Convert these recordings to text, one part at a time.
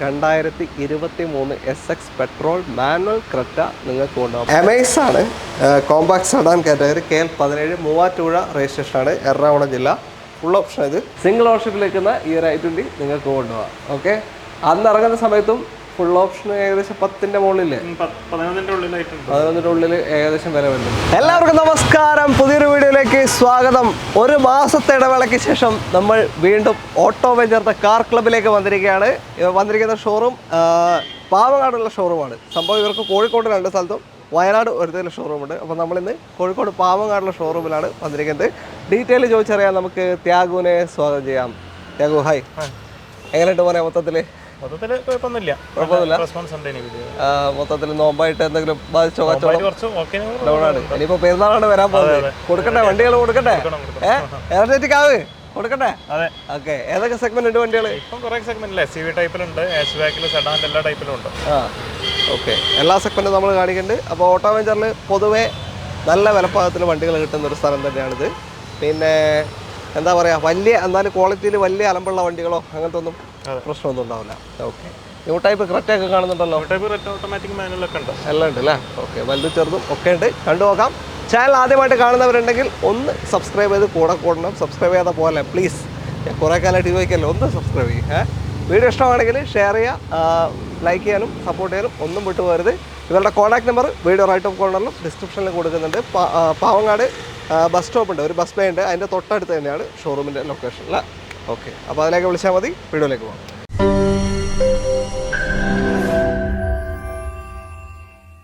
2023 SX petrol manual Creta നിങ്ങൾക്ക് കൊണ്ടുപോകാം. Amaze ആണ്, compact sedan category, KL17, Muvattupuzha രജിസ്ട്രേഷനാണ്, എറണാകുളം ജില്ല. ഫുൾ ഓപ്ഷൻ ഇത്. സിംഗിൾ ഓണർഷിപ്പിൽ നിൽക്കുന്ന ഈ ഒരു I20 നിങ്ങൾക്ക് കൊണ്ടുപോകാം. ഓക്കെ, അന്ന് ഇറങ്ങുന്ന സമയത്തും ഫുൾ ഓപ്ഷൻ ഏകദേശം 10ന്റെ മുകളിൽ, 11ന്റെ ഉള്ളിൽ ഏകദേശം വില വരുന്നുണ്ട്. എല്ലാവർക്കും നമസ്കാരം, പുതിയൊരു വീഡിയോയിലേക്ക് സ്വാഗതം. ഒരു മാസത്തെ ഇടവേളയ്ക്ക് ശേഷം നമ്മൾ വീണ്ടും ഓട്ടോ വെഞ്ചർ കാർ ക്ലബിലേക്ക് വന്നിരിക്കുകയാണ്. വന്നിരിക്കുന്ന ഷോറൂം പാവങ്ങാടുള്ള ഷോറൂമാണ്. സംഭവം ഇവർക്ക് കോഴിക്കോട് 2 സ്ഥലത്തും വയനാട് ഒരുത്തരം ഷോറൂമുണ്ട്. അപ്പോൾ നമ്മളിന്ന് കോഴിക്കോട് പാവങ്ങാടുള്ള ഷോറൂമിലാണ് വന്നിരിക്കുന്നത്. ഡീറ്റെയിൽ ചോദിച്ചറിയാൻ നമുക്ക് ത്യാഗുവിനെ സ്വാഗതം ചെയ്യാം. ത്യാഗു, ഹായ്. എങ്ങനെയുണ്ട് പോലെ മൊത്തത്തിൽ? കുഴപ്പമൊന്നുമില്ല. മൊത്തത്തിൽ നോമ്പായിട്ട് എന്തെങ്കിലും ബാധിച്ചോ? ഡൗണാണ്. ഇനിയിപ്പോ പെരുന്നാളാണ് വരാൻ പോകുന്നത്. കൊടുക്കട്ടെ, വണ്ടികൾ കൊടുക്കട്ടെ, എനർജറ്റിക് ആവ് കൊടുക്കട്ടെ. ഓക്കെ, ഏതൊക്കെ സെഗ്മെന്റ് ഉണ്ട് വണ്ടികൾ? ഓക്കെ, എല്ലാ സെഗ്മെന്റും നമ്മൾ കാണിക്കുന്നുണ്ട്. അപ്പോൾ ഓട്ടോ വെഞ്ചറിൽ പൊതുവെ നല്ല വിലപ്പാകത്തിൽ വണ്ടികൾ കിട്ടുന്ന ഒരു സ്ഥലം തന്നെയാണിത്. പിന്നെ എന്താ പറയുക, വലിയ എന്നാലും ക്വാളിറ്റിയിൽ വലിയ അലമ്പുള്ള വണ്ടികളോ അങ്ങനത്തെ ഒന്നും പ്രശ്നമൊന്നും ഉണ്ടാവില്ല. ഓക്കെ, ന്യൂ ടൈപ്പ് ക്രെറ്റ ഒക്കെ കാണുന്നുണ്ടല്ലോ, ഓട്ടോമാറ്റിക് മാനുവലൊക്കെ ഉണ്ട്, എല്ലാം ഉണ്ട് അല്ലേ? ഓക്കെ, വലുതും ചെറുതും ഒക്കെ ഉണ്ട്, കണ്ടു നോക്കാം. ചാനൽ ആദ്യമായിട്ട് കാണുന്നവരുണ്ടെങ്കിൽ ഒന്ന് സബ്സ്ക്രൈബ് ചെയ്ത് കൂടെ കൂടണം. സബ്സ്ക്രൈബ് ചെയ്യാതെ പോലെ പ്ലീസ്, ഞാൻ കുറേ കാലമായിട്ട് ചോദിക്കല്ലോ, ഒന്ന് സബ്സ്ക്രൈബ് ചെയ്യും. വീഡിയോ ഇഷ്ടമാണെങ്കിൽ ഷെയർ ചെയ്യുക, ലൈക്ക് ചെയ്യാനും സപ്പോർട്ട് ചെയ്യാനും ഒന്നും വിട്ടുപോകരുത്. ഇവരുടെ contact number video right of കോർണറിലും ഡിസ്ക്രിപ്ഷനിൽ കൊടുക്കുന്നുണ്ട്. പാവങ്ങാട് ബസ് സ്റ്റോപ്പ് ഉണ്ട്, ഒരു ബസ് ബേ ഉണ്ട്, അതിൻ്റെ തൊട്ടടുത്ത് തന്നെയാണ് ഷോറൂമിൻ്റെ ലൊക്കേഷൻ അല്ലേ? ഓക്കെ, അപ്പോൾ അതിലേക്ക് വിളിച്ചാൽ മതി. വീഡിയോയിലേക്ക് പോകാം.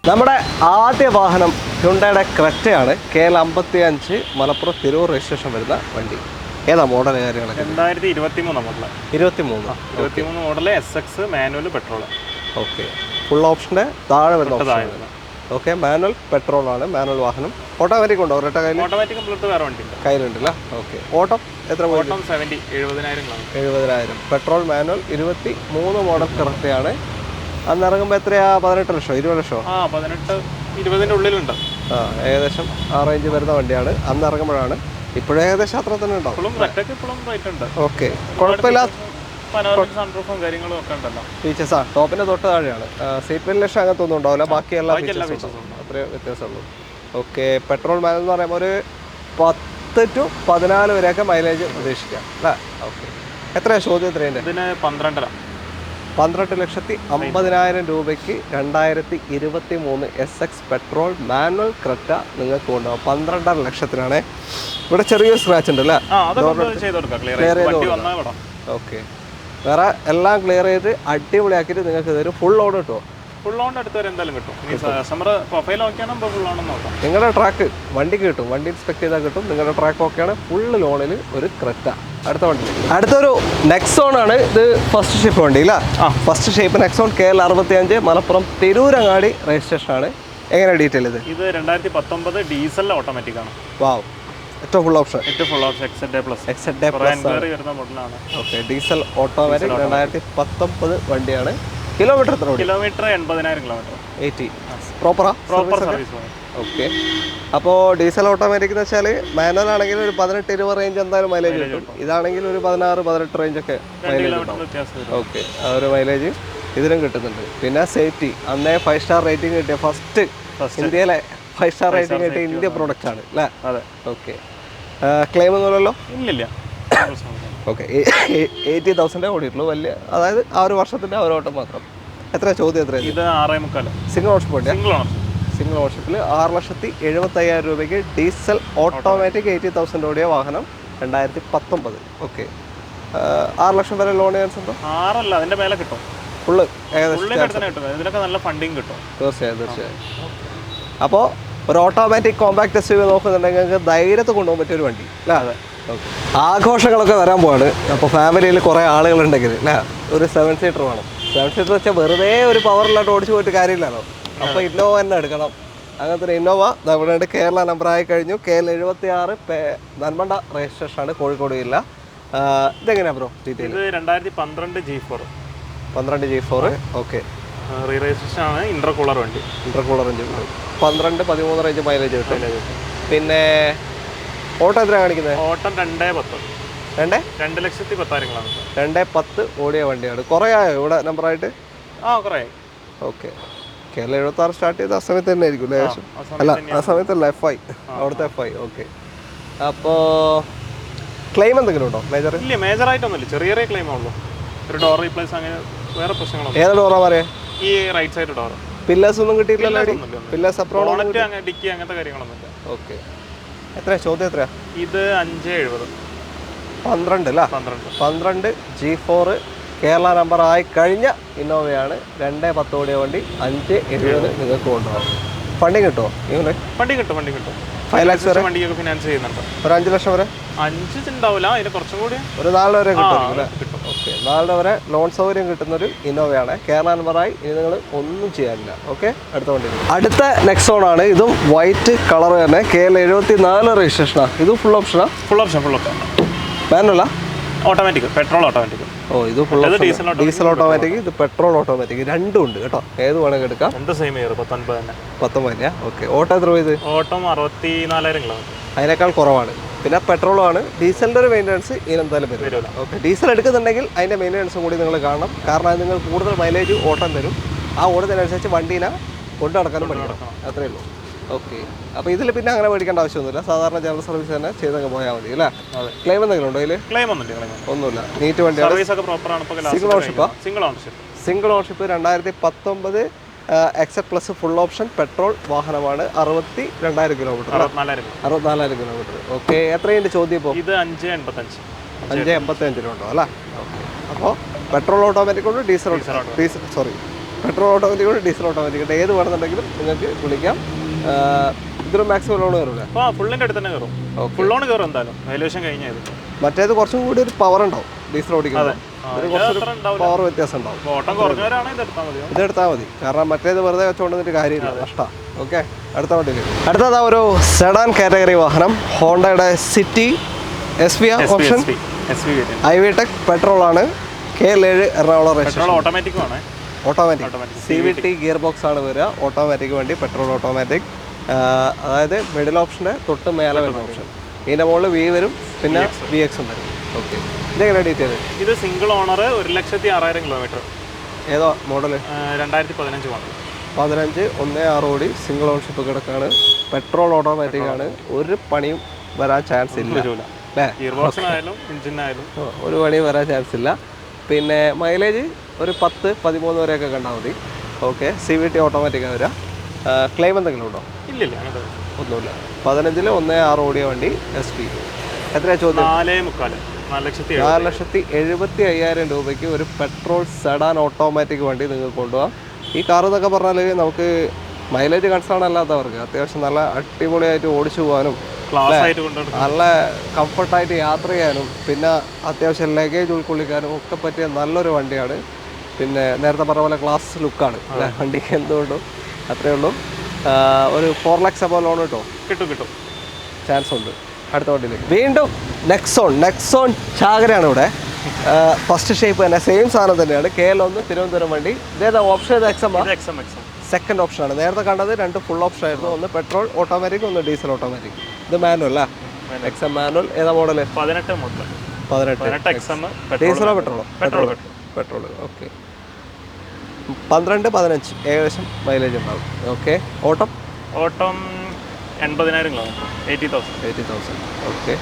നമ്മുടെ ആദ്യ വാഹനം ഹ്യുണ്ടായുടെ ക്രെറ്റയാണ്. KL55, മലപ്പുറം തിരൂർ രജിസ്ട്രേഷൻ വരുന്ന വണ്ടി. ഏതാ മോഡൽ കാര്യങ്ങളൊക്കെ? 2023 model SX manual petrol. Okay, full ഓപ്ഷൻ്റെ താഴെ വരുന്ന ഓപ്ഷൻ. ഓക്കെ, മാനുവൽ പെട്രോൾ ആണ്, മാനുവൽ വാഹനം. ഓട്ടോമാറ്റിക് ഉണ്ടോ? ഒരൊറ്റ കയ്യിലുണ്ടല്ലേ? ഓക്കെ, ഓട്ടം എത്ര? 70,000. പെട്രോൾ മാനുവൽ 23 മോഡൽ ക്രെറ്റയാണ്. അന്ന് ഇറങ്ങുമ്പോൾ എത്രയാ? 18 ലക്ഷം, 20 ലക്ഷമോ? 20-ന്റെ ഉള്ളിലുണ്ട്. ഏകദേശം ആ റേഞ്ച് വരുന്ന വണ്ടിയാണ് അന്ന് ഇറങ്ങുമ്പോഴാണ്. ഇപ്പോഴും ഏകദേശം അത്ര തന്നെ ഉണ്ടാവും. ഓക്കെ, കുഴപ്പമില്ല. ഫീച്ചേഴ്സാ ടോപ്പിന്റെ തൊട്ട് താഴെയാണ്. സീറ്റ് വെന്റിലേഷൻ അങ്ങനത്തെ ഒന്നും ഉണ്ടാവില്ല, ബാക്കി എല്ലാ ഫീച്ചേഴ്സും അത്രയും വ്യത്യാസമുള്ളൂ. ഓക്കെ, പെട്രോൾ മാനുവൽ എന്ന് പറയുമ്പോൾ ഒരു 10 to 14 വരെയൊക്കെ മൈലേജ് പ്രതീക്ഷിക്കാം അല്ലേ? ഓക്കെ, എത്രയാണ് ചോദ്യം? എത്രയുണ്ട്? 12,50,000 രൂപയ്ക്ക് 2023 SX പെട്രോൾ മാനുവൽ ക്രെറ്റ നിങ്ങൾക്ക് കൊണ്ടുപോകാം. 12.5 ലക്ഷത്തിനാണ്. ഇവിടെ ചെറിയൊരു സ്ക്രാച്ച് ഉണ്ട് അല്ലേ? ക്ലിയർ ചെയ്ത്. ഓക്കെ, വേറെ എല്ലാം ക്ലിയർ ചെയ്ത് അടിപൊളിയാക്കിയിട്ട് നിങ്ങൾക്ക് തരും. ഫുൾ ലോഡ് കിട്ടുമോ? ഫുൾ ലോൺ അടുത്ത് വരെ എന്തായാലും കിട്ടും. കസ്റ്റമർ പ്രൊഫൈൽ ഓക്കെയാണ്, ഫുൾ ലോൺ നോക്കാം. നിങ്ങളുടെ ട്രാക്ക് വണ്ടിക്ക് കിട്ടും, വണ്ടി ഇൻസ്പെക്ട് ചെയ്താൽ കിട്ടും. നിങ്ങളുടെ ട്രാക്ക് ഓക്കെയാണ്, ഫുൾ ലോണിൽ ഒരു ക്രെറ്റ. അടുത്ത വണ്ടി, അടുത്തൊരു നെക്സോൺ ആണ്. ഇത് ഫസ്റ്റ് ഷേപ്പ് വണ്ടി അല്ല? First shape Nexon, KL65, Malappuram Tirurangadi രജിസ്ട്രേഷനാണ്. എങ്ങനെയാണ് ഡീറ്റെയിൽ? ഇത് 2019 ഡീസൽ ഓട്ടോമാറ്റിക് ആണ്. വാവ്, ഏറ്റവും ഫുൾ ഓപ്ഷൻ. XZA മോഡലാണ്. ഓക്കെ, ഡീസൽ ഓട്ടോമാറ്റിക് 2019 വണ്ടിയാണ്. കിലോമീറ്റർ എത്ര? Kilometre 80,000 kilometre. 80 proper service. Okay, അപ്പോൾ ഡീസൽ ഓട്ടോമാറ്റിക് എന്ന് വെച്ചാൽ മാനുവൽ ആണെങ്കിൽ ഒരു 18-20 റേഞ്ച് എന്തായാലും മൈലേജ് കിട്ടും. ഇതാണെങ്കിൽ ഒരു 16-18 റേഞ്ചൊക്കെ മൈലേജ് കിട്ടും. ഓക്കെ, ആ ഒരു മൈലേജ് ഇതിനും കിട്ടുന്നുണ്ട്. പിന്നെ സേഫ്റ്റി, അന്നേ 5 സ്റ്റാർ റേറ്റിംഗ് കിട്ടിയ ഫസ്റ്റ് ഇന്ത്യയിലെ 5 സ്റ്റാർ റേറ്റിംഗ് കിട്ടിയ ഇന്ത്യ പ്രോഡക്റ്റ് ആണ് അല്ലേ? അതെ. ഓക്കെ, ക്ലെയിം ഒന്നുമില്ലല്ലോ? ഇല്ലില്ല. ഓക്കെ, 80,000 ഓടിയിട്ടുള്ളൂ. വലിയ, അതായത് ആ ഒരു വർഷത്തിൻ്റെ ഒരു ഓട്ടം മാത്രം. എത്ര ചോദ്യം? എത്ര? ഇത് 6.5. സിംഗിൾ ഓണർഷിപ്പ് ഉണ്ട്. സിംഗിൾ ഓണർഷിപ്പിൽ 6,75,000 രൂപയ്ക്ക് ഡീസൽ ഓട്ടോമാറ്റിക് 80,000 ഓടിയ വാഹനം 2019. ഓക്കെ, 6 ലക്ഷം വരെ ലോൺ ചാൻസ് ഉണ്ടോ? 6 അല്ല, അതിൻ്റെ മേലെ കിട്ടും. ഫുള്ള് ഇതിനൊക്കെ നല്ല ഫണ്ടിങ് കിട്ടും. തീർച്ചയായും. അപ്പോൾ ഒരു ഓട്ടോമാറ്റിക് കോമ്പാക്ട് SUV നോക്കുന്നുണ്ടെങ്കിൽ നിങ്ങൾക്ക് ധൈര്യത്തെ കൊണ്ടുപോകാൻ പറ്റിയ ഒരു വണ്ടി അല്ലേ? അതെ. ഓക്കെ, ആഘോഷങ്ങളൊക്കെ വരാൻ പോവാണ്. അപ്പോൾ ഫാമിലിയിൽ കുറേ ആളുകളുണ്ടെങ്കിൽ അല്ലേ, ഒരു 7 സീറ്റർ വേണം. 7 സീറ്റർ വെച്ചാൽ വെറുതെ ഒരു പവറിലായിട്ട് ഓടിച്ചു പോയിട്ട് കാര്യമില്ലല്ലോ. അപ്പോൾ ഇന്നോവ തന്നെ എടുക്കണം. അങ്ങനത്തെ ഒരു ഇന്നോവ ഇവിടെ കേരള നമ്പറായി കഴിഞ്ഞു. KL76 നന്മണ്ട രജിസ്ട്രേഷനാണ്, കോഴിക്കോട് ജില്ല. ഇതെങ്ങനെയാണ് ബ്രോ ഡീറ്റെയിൽ? ഇത് 2012 G4. 12 G4. Okay, re registration ആണ്. ഇന്റർകൂളർ വണ്ടി. 12-13 റേഞ്ച് മൈലേജ് കിട്ടും. പിന്നെ ഓട്ടം എത്രയാണ് കാണിക്കുന്നത്? ഓട്ടം 2.10. 2,10,000 കിലോമീറ്റർ. 210 ഓടിയ വണ്ടിയാണ്. കുറേ ആയോ ഇവിടെ നമ്പറായിട്ട്? കുറേ. ഓക്കെ. കേരള 76 സ്റ്റാർട്ട് ചെയ്ത ആ സമയത്ത് തന്നെ ആയിരിക്കും അല്ലേ? അല്ല, ആ സമയത്തല്ല, FI, അവിടുത്തെ FI. ഓക്കെ. അപ്പോൾ ക്ലെയിം എന്തെങ്കിലും ഉണ്ടോ മേജർ? ഇല്ല, മേജറായിട്ടൊന്നുമില്ല. ചെറിയ ക്ലെയിമേ ഉള്ളൂ. ഒരു ഡോർ റീപ്ലേസ്, അങ്ങനെ വേറെ പ്രശ്നങ്ങളൊന്നും. ഏത് ഡോറാ പറയാ? ഈ റൈറ്റ് സൈഡ് ഡോർ. പില്ലേഴ്സ് ഒന്നും കിട്ടിയിട്ടില്ല? പില്ലേഴ്സ് അപ്രോഡ്, ഡിക്കി അങ്ങനത്തെ കാര്യങ്ങളൊന്നുമില്ല. ഓക്കെ. എത്രയാ ചോദ്യം? എത്രയാ ഇത്? 570. 12 അല്ല? 12 G4 കേരള നമ്പർ ആയി കഴിഞ്ഞ ഇന്നോവയാണ്. 210 ഓടിയ വണ്ടി. 570 നിങ്ങൾക്ക് കൊണ്ടുപോകാം. ഫണ്ടിങ് കിട്ടുമോ? വണ്ടി കിട്ടും. 5 lakhs വരെ വണ്ടിയൊക്കെ ഫിനാൻസ് ചെയ്യുന്നുണ്ട്. ഒരു 5 ലക്ഷം വരെ? 5 ഉണ്ടാവില്ല, അതിന് കുറച്ചും കൂടി ഒരു 4 വരെ കിട്ടും. ഓക്കെ. 4 വരെ ലോൺ സൗകര്യം കിട്ടുന്നൊരു ഇന്നോവയാണ്. കേരള നമ്പറായി. ഇനി നിങ്ങൾ ഒന്നും ചെയ്യാനില്ല. ഓക്കെ. അടുത്ത വണ്ടി. അടുത്ത നെക്സോൺ ആണ്. ഇതും വൈറ്റ് കളർ തന്നെ. KL 74 രജിസ്ട്രേഷനാണ്. ഇതും ഫുൾ ഓപ്ഷനാ? Full option. മാനുവലാ? Automatic, petrol automatic. ഓ, ഇത് ഫുൾ ഡീസൽ ഓട്ടോമാറ്റിക്, ഇത് പെട്രോൾ ഓട്ടോമാറ്റിക്. രണ്ടും ഉണ്ട് കേട്ടോ. ഏത് വേണമെങ്കിൽ എടുക്കാം. Same year 19. 19. ഓക്കെ. ഓട്ടോ എത്ര പോയത്? ഓട്ടം 64,000 കിലോമീറ്റർ. അതിനേക്കാൾ കുറവാണ്. പിന്നെ പെട്രോളും ആണ്. ഡീസലിൻ്റെ ഒരു മെയിൻ്റനൻസ് ഇതിനെന്തായാലും വരും. ഓക്കെ. ഡീസൽ എടുക്കുന്നുണ്ടെങ്കിൽ അതിൻ്റെ മെയിൻ്റനൻസും കൂടി നിങ്ങൾ കാണണം. കാരണം അത് നിങ്ങൾ കൂടുതൽ മൈലേജ് ഓട്ടം തരും. ആ ഓടുന്നതിനനുസരിച്ച് വണ്ടീനെ കൊണ്ടു നടക്കാനും പഠിക്കണം. അത്രയേ ഉള്ളൂ. ഓക്കെ. അപ്പോൾ ഇതിൽ പിന്നെ അങ്ങനെ മേടിക്കേണ്ട ആവശ്യമൊന്നുമില്ല. സാധാരണ ജനറൽ സർവീസ് തന്നെ ചെയ്തങ്ങ് പോയാൽ മതി അല്ലേ? ക്ലെയിം എന്തെങ്കിലും ഉണ്ടോ ഇതിൽ? ക്ലെയിം ഒന്നുമില്ല. നീറ്റ് വണ്ടിയാണ്. Single ownership 2019 XF+ full option petrol വാഹനമാണ്. 62,000 കിലോമീറ്റർ. 64,000 കിലോമീറ്റർ. ഓക്കെ. എത്രയുണ്ട് ചോദ്യം ഇപ്പോൾ? ഇത് 585. 585 അല്ലേ? ഓക്കെ. അപ്പോൾ പെട്രോൾ ഓട്ടോമാറ്റിക് ഉണ്ട്, പെട്രോൾ ഓട്ടോമാറ്റിക് ഉണ്ട്, ഡീസൽ ഓട്ടോമാറ്റിക് ഉണ്ട്. ഏത് വേണമെന്നുണ്ടെങ്കിലും നിങ്ങൾക്ക് വിളിക്കാം. ഇതൊരു മാക്സിമം ലോൺ കയറില്ല? ഫുള്ളിൻ്റെ അടുത്ത് തന്നെ കയറും. ഫുൾ ലോൺ കയറും എന്തായാലും, വാല്യൂഷൻ കഴിഞ്ഞത്. മറ്റേത് കുറച്ചും കൂടി ഒരു പവർ ഉണ്ടാവും ഡീസൽ ഓടിക്കുന്നത്. പവർ വ്യത്യാസം ഉണ്ടാവും. ഇതെടുത്താൽ മതി. കാരണം മറ്റേത് വെറുതെ വെച്ചുകൊണ്ടിട്ട് കാര്യമില്ല, നഷ്ടമാണ്. ഓക്കെ. അടുത്ത വണ്ടിയിൽ അടുത്തതാ ഒരു സെഡാൻ കാറ്റഗറി വാഹനം. ഹോണ്ടയുടെ City SV option iVTEC petrol ആണ്. KL 7 Ernakulam registration. Automatic CVT gear box ആണ് വരിക. ഓട്ടോമാറ്റിക് വണ്ടി, പെട്രോൾ ഓട്ടോമാറ്റിക്. അതായത് മിഡിൽ ഓപ്ഷൻ്റെ തൊട്ട് മേലെ വരുന്ന ഓപ്ഷൻ. ഇതിൻ്റെ മുകളിൽ V വരും, പിന്നെ VX വരും. ഓക്കെ. ഇതെങ്ങനെ ഡീറ്റെയിൽ? ഇത് സിംഗിൾ ഓണർ, 1,06,000 കിലോമീറ്റർ. ഏതോ മോഡൽ? 2015 മോഡൽ. 15 16 ഓടി. സിംഗിൾ ഓൺഷിപ്പ് കിടക്കാണ്. പെട്രോൾ ഓട്ടോമാറ്റിക് ആണ്. ഒരു പണിയും വരാൻ ചാൻസ് ഇല്ല അല്ലേ? ഒരു പണിയും വരാൻ ചാൻസ് ഇല്ല. പിന്നെ മൈലേജ് ഒരു 10-13 വരെയൊക്കെ കണ്ടാൽ മതി. ഓക്കെ. CVT ഓട്ടോമാറ്റിക്കാണ് വരിക. ക്ലെയിം എന്തെങ്കിലും ഉണ്ടോ? ഇല്ലില്ല, ഒന്നുമില്ല. 15 16 ഓടിയ വണ്ടി. SP എത്രയാണ് ചോദ്യം? 4,75,000 രൂപയ്ക്ക് ഒരു പെട്രോൾ സെഡാൻ ഓട്ടോമാറ്റിക് വണ്ടി നിങ്ങൾക്ക് കൊണ്ടുപോകാം. ഈ കാർ എന്നൊക്കെ പറഞ്ഞാൽ നമുക്ക് മൈലേജ് കൺസേൺ അല്ലാത്തവർക്ക് അത്യാവശ്യം നല്ല അടിപൊളിയായിട്ട് ഓടിച്ചു പോകാനും നല്ല കംഫർട്ടായിട്ട് യാത്ര ചെയ്യാനും പിന്നെ അത്യാവശ്യം ലഗേജ് ഉൾക്കൊള്ളിക്കാനും ഒക്കെ പറ്റിയ നല്ലൊരു വണ്ടിയാണ്. പിന്നെ നേരത്തെ പറഞ്ഞ പോലെ ക്ലാസ് ലുക്കാണ് വണ്ടിക്ക്. എന്തുകൊണ്ടും അത്രയേ ഉള്ളൂ. ഒരു 4 lakhs അപ്പോൾ ലോൺ കിട്ടും. ചാൻസ് ഉണ്ട്. അടുത്ത വണ്ടിയിലേക്ക് വീണ്ടും നെക്സോൺ ചാകരയാണ് ഇവിടെ. ഫസ്റ്റ് ഷേപ്പ് തന്നെ, സെയിം സാധനം തന്നെയാണ്. KL 1 തിരുവനന്തപുരം വണ്ടി. ഇതേതാ ഓപ്ഷൻ? ഇത് XM സെക്കൻഡ് ഓപ്ഷനാണ്. നേരത്തെ കണ്ടത് 2 ഫുൾ ഓപ്ഷൻ ആയിരുന്നു. ഒന്ന് പെട്രോൾ ഓട്ടോമാറ്റിക്, ഒന്ന് ഡീസൽ ഓട്ടോമാറ്റിക്. ഇത് മാനുവൽ അല്ലേ? XM manual. ഏതാ മോഡൽ? 18 ഡീസലോ പെട്രോളോ? പെട്രോൾ. ഓക്കെ. 12-15 ഏകദേശം മൈലേജ് ഉണ്ടാവും. ഓക്കെ. ഓട്ടം 80,000 കിലോമീറ്റർ. 80,000. ഓക്കെ.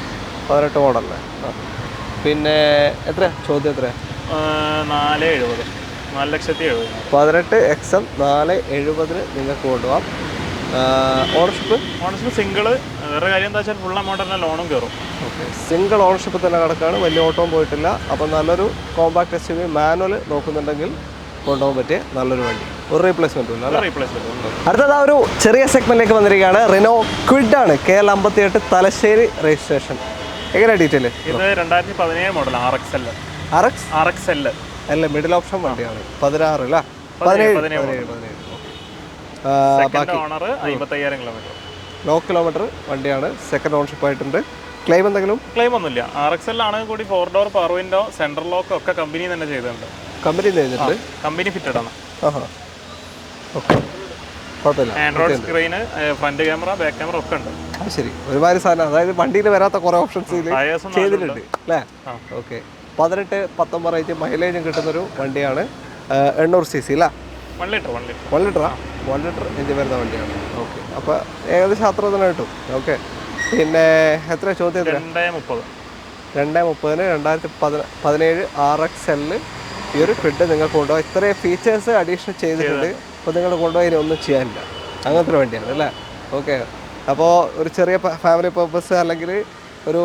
18 മോഡലല്ലേ? പിന്നെ എത്ര ചോദ്യം? എത്ര? 4,70,000. 4,70,000. 18 XM 4,70,000 നിങ്ങൾക്ക് കൊണ്ടുപോകാം. Ownership single. വേറെ കാര്യം എന്താ വെച്ചാൽ ഫുൾ എമൗണ്ട് തന്നെ ലോണും കയറും. ഓക്കെ. സിംഗിൾ ഓണർഷിപ്പ് തന്നെ കിടക്കാണ്. വലിയ ഓട്ടവും പോയിട്ടില്ല. അപ്പം നല്ലൊരു കോമ്പാക്ട് SUV മാനുവൽ നോക്കുന്നുണ്ടെങ്കിൽ കൊണ്ടുപോകാൻ പറ്റിയ നല്ലൊരു വണ്ടി. ഒരു റീപ്ലേസ്മെൻറ്റും ഇല്ല. അടുത്തത് ഒരു ചെറിയ സെഗ്മെന്റിലേക്ക് വന്നിരിക്കുകയാണ്. റിനോ ക്വിഡ് ആണ്. KL 58 Thalassery registration. എങ്ങനെയാണ് ഡീറ്റെയിൽ? ഇത് 2017 മോഡൽ RXL അല്ല, മിഡിൽ ഓപ്ഷൻ വണ്ടിയാണ്. 16 അല്ല 17. Owner 55,000 kilometre. ലോ കിലോമീറ്റർ വണ്ടിയാണ്. സെക്കൻഡ് ഓൺഷിപ്പ് ആയിട്ടുണ്ട്. ക്ലെയിം എന്തെങ്കിലും? ക്ലെയിം ഒന്നുമില്ല. RXL ആണെങ്കിൽ കൂടി 4 door power window, central lock ഒക്കെ കമ്പനി തന്നെ ചെയ്തിട്ടുണ്ട്. കമ്പനി കമ്പനി ഫിറ്റഡ് ആണ്. ഓക്കെ. കുഴപ്പമില്ല. Android screen, front camera, back camera ഒക്കെ ഉണ്ട്. അത് ശരി, ഒരുപാട് സാധനം, അതായത് വണ്ടിയിൽ വരാത്ത കുറേ ഓപ്ഷൻസ് ചെയ്തിട്ടുണ്ട് അല്ലേ? ഓക്കെ. 18-19 റേഞ്ച് മൈലേജും കിട്ടുന്നൊരു വണ്ടിയാണ്. 800 cc അല്ല? 1 ലിറ്റർ 1 ലിറ്റർ എഞ്ചിൻ വരുന്ന വണ്ടിയാണ്. ഓക്കെ. അപ്പോൾ ഏകദേശം അത്ര തന്നെ കിട്ടും. ഓക്കെ. പിന്നെ എത്ര ചോദ്യം? 230. 230-ന് 2017 RXL ഈ ഒരു ക്വിഡ് നിങ്ങൾക്ക് കൊണ്ടുപോകാം. ഇത്രയും ഫീച്ചേഴ്സ് അഡീഷണൽ ചെയ്തിട്ടുണ്ട്. അപ്പോൾ നിങ്ങൾ കൊണ്ടുപോയി ഒന്നും ചെയ്യാനില്ല, അങ്ങനത്തെ ഒരു വണ്ടിയാണ് അല്ലേ? ഓക്കെ. അപ്പോൾ ഒരു ചെറിയ ഫാമിലി പർപ്പസ് അല്ലെങ്കിൽ ഒരു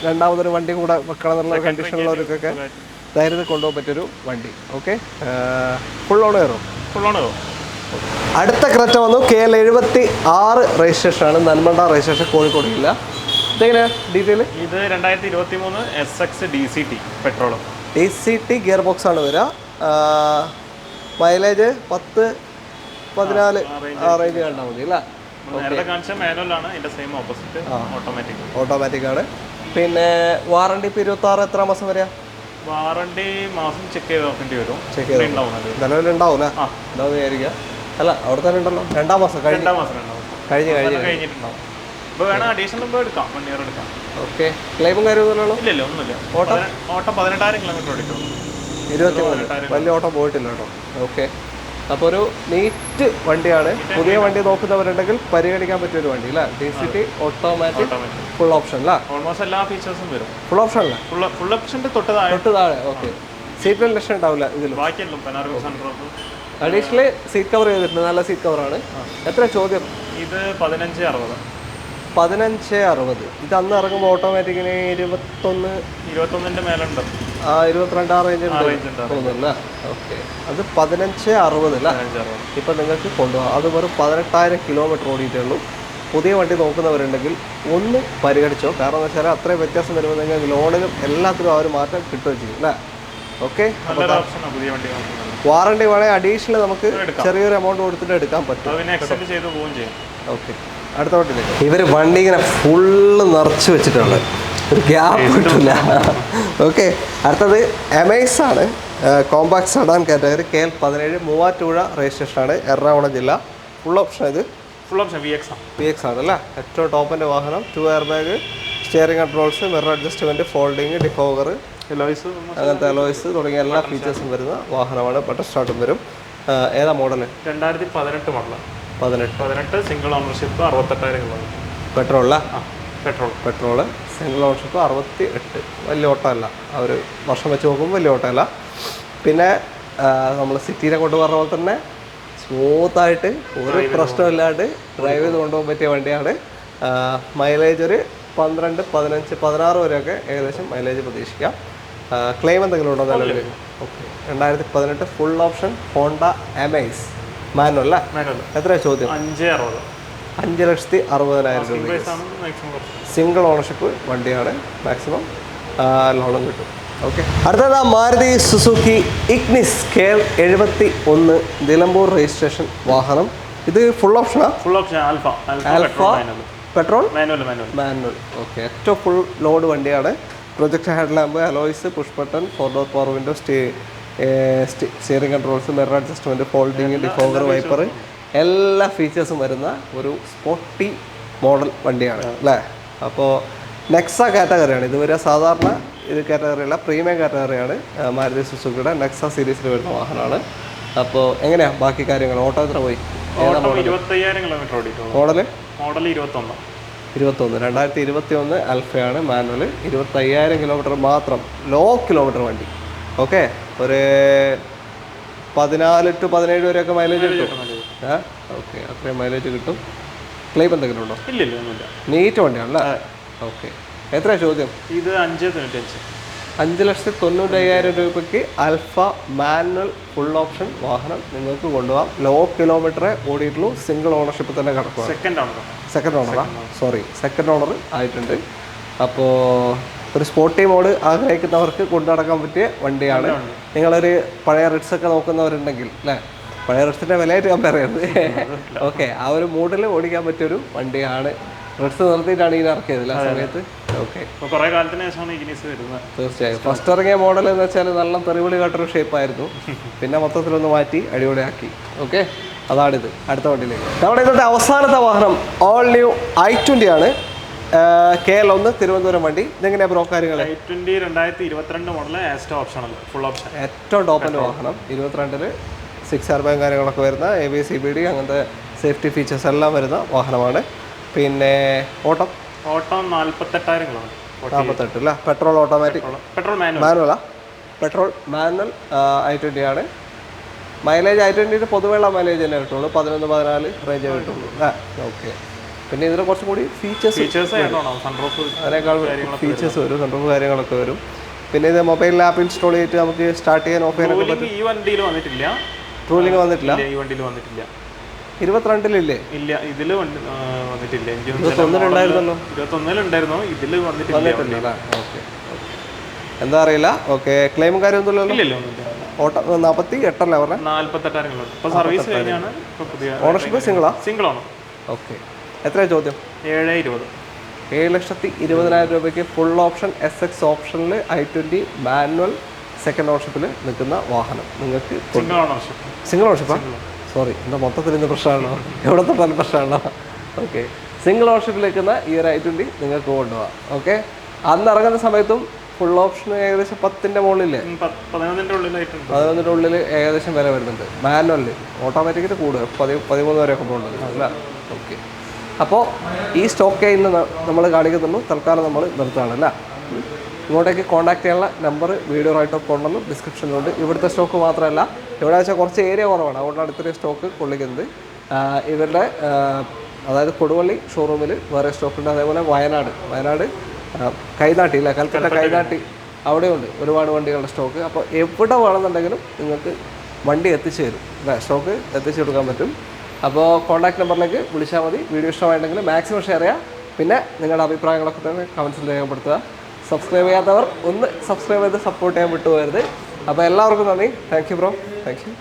രണ്ടാമതൊരു വണ്ടി കൂടെ വെക്കണം എന്നുള്ള കണ്ടീഷനുള്ളവർക്കൊക്കെ ധൈര്യത്തിൽ കൊണ്ടുപോകാൻ പറ്റിയൊരു വണ്ടി. ഓക്കെ. ഫുൾ ഓൺ കയറും. അടുത്ത ക്രെറ്റ വന്നു. KL 76 രജിസ്ട്രേഷനാണ്, നന്മണ്ട രജിസ്ട്രേഷൻ, കോഴിക്കോട് ഇല്ല. ഇതെങ്ങനെയാണ് ഡീറ്റെയിൽ? ഇത് 2023 SX DCT petrol. DCT gear box ആണ് വരിക. മൈലേജ് 10-14 ആ റേഞ്ച് കണ്ടാൽ മതി അല്ലേ? ഓട്ടോമാറ്റിക് ആണ്. പിന്നെ വാറണ്ടി ഇപ്പോൾ 26 എത്ര മാസം വരെയാ? വാറണ്ടി മാസം ചെക്ക് ചെയ്ത് നോക്കേണ്ടി വരും. നിലവിലുണ്ടാവും അല്ലേ? ഉണ്ടാവും വിചാരിക്കുക. അല്ല, അവിടെ തന്നെ ഉണ്ടല്ലോ. 2 മാസം കഴിഞ്ഞിട്ടുണ്ടാവും. ഓക്കെ. ക്ലെയിമും കാര്യമൊന്നുമില്ലല്ലോ? ഇല്ലല്ലോ, ഒന്നുമില്ല. ഓട്ടം 18,000 കിലോമീറ്റർ ഓടിക്കും. 23 വലിയ ഓട്ടം പോയിട്ടില്ല കേട്ടോ. ഓക്കെ. അപ്പോൾ ഒരു നീറ്റ് വണ്ടിയാണ്. പുതിയ വണ്ടി നോക്കുന്നവരുണ്ടെങ്കിൽ പരിഗണിക്കാൻ പറ്റിയൊരു വണ്ടി അല്ലേ? DCT ഓട്ടോമാറ്റിക് ഫുൾ ഓപ്ഷൻ അല്ല? ഓൾമോസ്റ്റ് എല്ലാ ഫീച്ചേഴ്സും വരും. ഫുൾ ഓപ്ഷൻ അല്ല? ഫുൾ ഓപ്ഷൻ്റെ തൊട്ട് താഴെ. ഓക്കെ. സീറ്റ് വെൽ ലക്ഷം ഉണ്ടാവില്ല ഇതിൽ. അഡീഷണലി സീറ്റ് കവർ ചെയ്തിട്ടുണ്ട്. നല്ല സീറ്റ് കവറാണ്. എത്ര ചോദ്യം? ഇത് 1560. 1560. ഇത് അന്ന് ഇറങ്ങുമ്പോൾ ഓട്ടോമാറ്റിക്കിന് 21-ന്റെ മേലുണ്ട്. 22 ആ റേഞ്ച് തോന്നുന്നല്ലേ? ഓക്കെ. അത് 1560 അല്ല? ഇപ്പം നിങ്ങൾക്ക് കൊണ്ടുപോകാം. അത് വെറും 18,000 കിലോമീറ്റർ ഓടിയിട്ടുള്ളൂ. പുതിയ വണ്ടി നോക്കുന്നവരുണ്ടെങ്കിൽ ഒന്ന് പരിഗണിച്ചോ. കാരണം എന്ന് വെച്ചാൽ അത്രയും വ്യത്യാസം വരുമ്പോൾ നിങ്ങൾക്ക് ലോണിലും എല്ലാത്തിലും ആ ഒരു മാറ്റം കിട്ടുകയും ചെയ്യും അല്ലേ? ഓക്കെ. വാറണ്ടി വേണമെങ്കിൽ അഡീഷണൽ നമുക്ക് ചെറിയൊരു എമൗണ്ട് കൊടുത്തിട്ട് എടുക്കാൻ പറ്റും. ഓക്കെ. അടുത്ത വണ്ടിയിലേക്ക്. ഇവർ വണ്ടി ഇങ്ങനെ ഫുള്ള് നിറച്ച് വെച്ചിട്ടുള്ളത്, ഒരു ഗ്യാപ്പ് കിട്ടില്ല. ഓക്കെ. അടുത്തത് എമേസ് ആണ്. Compact sedan category. KL 17 Muvattupuzha രജിസ്ട്രേഷനാണ്, എറണാകുളം ജില്ല. ഫുൾ ഓപ്ഷൻ ഇത്? ഫുൾ ഓപ്ഷൻ VX ആണ് അല്ലേ? ഏറ്റവും ടോപ്പിൻ്റെ വാഹനം. 2 air bag, steering controls, mirror adjustment, folding, defogger, അങ്ങനത്തെ അലോയ്സ് തുടങ്ങിയ എല്ലാ ഫീച്ചേഴ്സും വരുന്ന വാഹനമാണ്. ബട്ടർ സ്റ്റാർട്ടും വരും. ഏതാ മോഡൽ? 2018 മോഡലാണ്. 18 single ownership, 68,000 kilometre. Petrol single ownership, 68. വലിയ ഓട്ടമല്ല, ആ ഒരു വർഷം വെച്ച് നോക്കുമ്പോൾ വലിയ ഓട്ടമല്ല. പിന്നെ നമ്മൾ സിറ്റിയിലെ കൊണ്ടുപോകുന്ന പോലെ തന്നെ സ്മൂത്തായിട്ട് ഒരു പ്രശ്നമില്ലാണ്ട് ഡ്രൈവ് ചെയ്ത് കൊണ്ടുപോകാൻ പറ്റിയ വണ്ടിയാണ്. മൈലേജ് ഒരു 12, 15, 16 വരെയൊക്കെ ഏകദേശം മൈലേജ് പ്രതീക്ഷിക്കാം. ക്ലെയിം എന്തെങ്കിലും ഉണ്ടോ നിലവിൽ? Okay. 2018 full option Honda Amaze manual അല്ല? എത്രയാണ് ചോദ്യം? 5,60,000 രൂപ. സിംഗിൾ ഓണർഷിപ്പ് വണ്ടിയാണ്. മാക്സിമം ലോണും കിട്ടും. ഓക്കെ. അടുത്തത് Maruti Suzuki Ignis KL 71 Nilambur registration വാഹനം. ഇത് ഫുൾ ഓപ്ഷനാ? Alpha petrol manual. ഓക്കെ. ഏറ്റവും ഫുൾ ലോഡ് വണ്ടിയാണ്. Project head lamp, alloys, push button, 4 door power window, steering controls, mirror adjustment, folding, defogger, wiper, എല്ലാ ഫീച്ചേഴ്സും വരുന്ന ഒരു സ്പോർട്ടി മോഡൽ വണ്ടിയാണ് അല്ലേ? അപ്പോൾ നെക്സ കാറ്റഗറിയാണ് ഇത് വരെ. സാധാരണ ഇത് കാറ്റഗറിയല്ല, പ്രീമിയം കാറ്റഗറിയാണ്. മാരുതി സുസുക്കിയുടെ നെക്സ സീരീസിൽ വരുന്ന വാഹനമാണ്. അപ്പോൾ എങ്ങനെയാണ് ബാക്കി കാര്യങ്ങൾ? ഓട്ടോ എത്ര പോയി? 25,000 കിലോമീറ്റർ ഓടിക്കും. മോഡൽ 21 2021 ആൽഫയാണ് മാനുവൽ. 25,000 കിലോമീറ്റർ മാത്രം, ലോ കിലോമീറ്റർ വണ്ടി. ഓക്കെ. ഒരു 14 to 17 വരെയൊക്കെ മൈലേജ് കിട്ടും. ഓക്കെ. അത്രയും മൈലേജ് കിട്ടും. ക്ലെയിം എന്തെങ്കിലും ഉണ്ടോ? ഇല്ല. നീറ്റ് വണ്ടിയാണല്ലേ? ഓക്കെ. എത്രയാണ് ചോദ്യം? ഇത് 5,95. 5,95,000 രൂപയ്ക്ക് ആൽഫ മാനുവൽ ഫുൾ ഓപ്ഷൻ വാഹനം നിങ്ങൾക്ക് കൊണ്ടുപോകാം. ലോ കിലോമീറ്ററെ ഓടിയിട്ടുള്ളൂ. സിംഗിൾ ഓണർഷിപ്പ് തന്നെ കിടക്കുക. സെക്കൻഡ് ഓണർ ആയിട്ടുണ്ട്. അപ്പോൾ ഒരു സ്പോർട്ടി മോഡ് ആഗ്രഹിക്കുന്നവർക്ക് കൊണ്ടു നടക്കാൻ പറ്റിയ വണ്ടിയാണ്. നിങ്ങളൊരു പഴയ റിഡ്സ് ഒക്കെ നോക്കുന്നവരുണ്ടെങ്കിൽ അല്ലേ? പഴയ റിഡ്സിൻ്റെ വിലയായിട്ട് കമ്പയർ ചെയ്യുന്നത്. ഓക്കെ. ആ ഒരു മൂഡിൽ ഓടിക്കാൻ പറ്റിയൊരു വണ്ടിയാണ്. റിഡ്സ് നിർത്തിയിട്ടാണ് ഇതിന് ഇറക്കിയത് ആ സമയത്ത്. ഓക്കെ. അപ്പോൾ കുറേ കാലത്തിന് ശേഷമാണ് ഇഗ്നിസ് വരുന്നത്. തീർച്ചയായും ഫസ്റ്റ് ഇറങ്ങിയ മോഡൽ എന്ന് വെച്ചാൽ നല്ല തെറിവിളി കാട്ടൊരു ഷേപ്പായിരുന്നു. പിന്നെ മൊത്തത്തിലൊന്ന് മാറ്റി അടിപൊളിയാക്കി. ഓക്കെ, അതാണിത്. അടുത്ത വണ്ടിയിലേക്ക് നമ്മുടെ ഇന്നത്തെ അവസാനത്തെ വാഹനം ഓൾ ന്യൂ i20 ആണ്. KL1 തിരുവനന്തപുരം വണ്ടി. ഇതെങ്ങനെയാണ് ബ്രോ കാര്യങ്ങൾ? i20 2022 model Asta optional full option, ഏറ്റവും ടോപ്പിൻ്റെ വാഹനം. 22 6 എയർ ബാഗ് കാര്യങ്ങളൊക്കെ വരുന്ന ABS CBD അങ്ങനത്തെ സേഫ്റ്റി ഫീച്ചേഴ്സ് എല്ലാം വരുന്ന വാഹനമാണ്. പിന്നെ ഓട്ടം 48,000 കിലോമീറ്റർ. 48 അല്ല. പെട്രോൾ ഓട്ടോമാറ്റിക്, പെട്രോൾ മാനുവലാ? പെട്രോൾ മാനുവൽ i20 ആണ്. മൈലേജ് i20 പൊതുവെയുള്ള മൈലേജ് തന്നെ കിട്ടുള്ളൂ. 11-14 റേഞ്ച് കിട്ടുള്ളൂ. ഓക്കെ. പിന്നെ ഇതിൽ കുറച്ചും കൂടി ഫീച്ചേഴ്സ് അതിനേക്കാൾ ഫീച്ചേഴ്സ് വരും, സൺറൂഫ് കാര്യങ്ങളൊക്കെ വരും. പിന്നെ ഇത് മൊബൈലിൽ ആപ്പ് ഇൻസ്റ്റാൾ ചെയ്തിട്ട് നമുക്ക് സ്റ്റാർട്ട് ചെയ്യാൻ ഓഫ് ചെയ്യാനൊക്കെ പറ്റും. ഈ വണ്ടിയിൽ വന്നിട്ടില്ല, ട്രൂലിംഗ് വന്നിട്ടില്ല. ഈ വണ്ടിയിൽ വന്നിട്ടില്ല. 22-ലില്ലേ? ഇല്ല, ഇതിൽ വന്നിട്ടില്ല. 21-ലുണ്ടായിരുന്നല്ലോ. 21-ലുണ്ടായിരുന്നു, ഇതിൽ വന്നിട്ടില്ല. ഓക്കെ, എന്താ അറിയില്ല. ഓക്കെ, ക്ലെയിമും കാര്യമൊന്നുമില്ലല്ലോ? ഇല്ലല്ലോ. ഓട്ടം 48 പറഞ്ഞത്. 48,000 കിലോമീറ്റർ. ഇപ്പോൾ സർവീസ് കഴിഞ്ഞാണ്. പുതിയ ഓണർഷിപ്പ് സിംഗിളാണ്. ഓക്കെ. എത്രയാണ് ചോദ്യം? 7,20,000. 7,20,000 രൂപയ്ക്ക് ഫുൾ ഓപ്ഷൻ SX ഓപ്ഷനിൽ i20 മാനുവൽ സെക്കൻഡ് ഓണർഷിപ്പിൽ നിൽക്കുന്ന വാഹനം നിങ്ങൾക്ക് സിംഗിൾ ഓണർഷിപ്പാണ്. സോറി, എന്താ മൊത്തത്തിൽ ഇന്ന് പ്രശ്നമാണോ? എവിടെ തൊട്ടാലും പ്രശ്നമാണോ? ഓക്കെ, സിംഗിൾ ഓണർഷിപ്പിൽ നിൽക്കുന്ന ഈ ഒരു i20 നിങ്ങൾക്ക് കൊണ്ടുപോകാം. ഓക്കെ, അന്ന് ഇറങ്ങുന്ന സമയത്തും ഫുൾ ഓപ്ഷൻ ഏകദേശം 10-ന്റെ മുകളിലേ, 11-ന്റെ ഉള്ളിൽ ഏകദേശം വില വരുന്നുണ്ട്. മാനുവലിൽ ഓട്ടോമാറ്റിക്കിൽ കൂടുക 13 വരെയൊക്കെ പോകുന്നുണ്ട് അല്ല. ഓക്കെ, അപ്പോൾ ഈ സ്റ്റോക്ക് ഇന്ന് നമ്മൾ കാണിക്കുന്നുള്ളൂ. തൽക്കാലം നമ്മൾ നിർത്തുകയാണ് അല്ല. ഇങ്ങോട്ടേക്ക് കോൺടാക്ട് ചെയ്യാനുള്ള നമ്പർ വീഡിയോ റൈറ്റപ്പ് കൊണ്ടുവന്നു ഡിസ്ക്രിപ്ഷനിലുണ്ട്. ഇവിടുത്തെ സ്റ്റോക്ക് മാത്രമല്ല, ഇവിടെ വെച്ചാൽ കുറച്ച് ഏരിയ കുറവാണ്, അതുകൊണ്ടാണ് ഇത്രയും സ്റ്റോക്ക് കൊള്ളിക്കുന്നത്. ഇവരുടെ അതായത് കൊടുവള്ളി ഷോറൂമിൽ വേറെ സ്റ്റോക്കുണ്ട്. അതേപോലെ വയനാട് കൈനാട്ടി ഇല്ല, കൽക്കട്ട കൈനാട്ടി അവിടെയുണ്ട് ഒരുപാട് വണ്ടികളുടെ സ്റ്റോക്ക്. അപ്പോൾ എവിടെ വേണമെന്നുണ്ടെങ്കിലും നിങ്ങൾക്ക് വണ്ടി എത്തിച്ചു തരും അല്ലേ, സ്റ്റോക്ക് എത്തിച്ചു കൊടുക്കാൻ പറ്റും. അപ്പോൾ കോൺടാക്ട് നമ്പറിലേക്ക് വിളിച്ചാൽ മതി. വീഡിയോ ഇഷ്ടമായിട്ടുണ്ടെങ്കിൽ മാക്സിമം ഷെയർ ചെയ്യുക. പിന്നെ നിങ്ങളുടെ അഭിപ്രായങ്ങളൊക്കെ തന്നെ കമൻസിൽ രേഖപ്പെടുത്തുക. സബ്സ്ക്രൈബ് ചെയ്യാത്തവർ ഒന്ന് സബ്സ്ക്രൈബ് ചെയ്ത് സപ്പോർട്ട് ചെയ്യാൻ വിട്ടുപോകരുത്. അപ്പോൾ എല്ലാവർക്കും നന്ദി. Thank you bro. Thank you.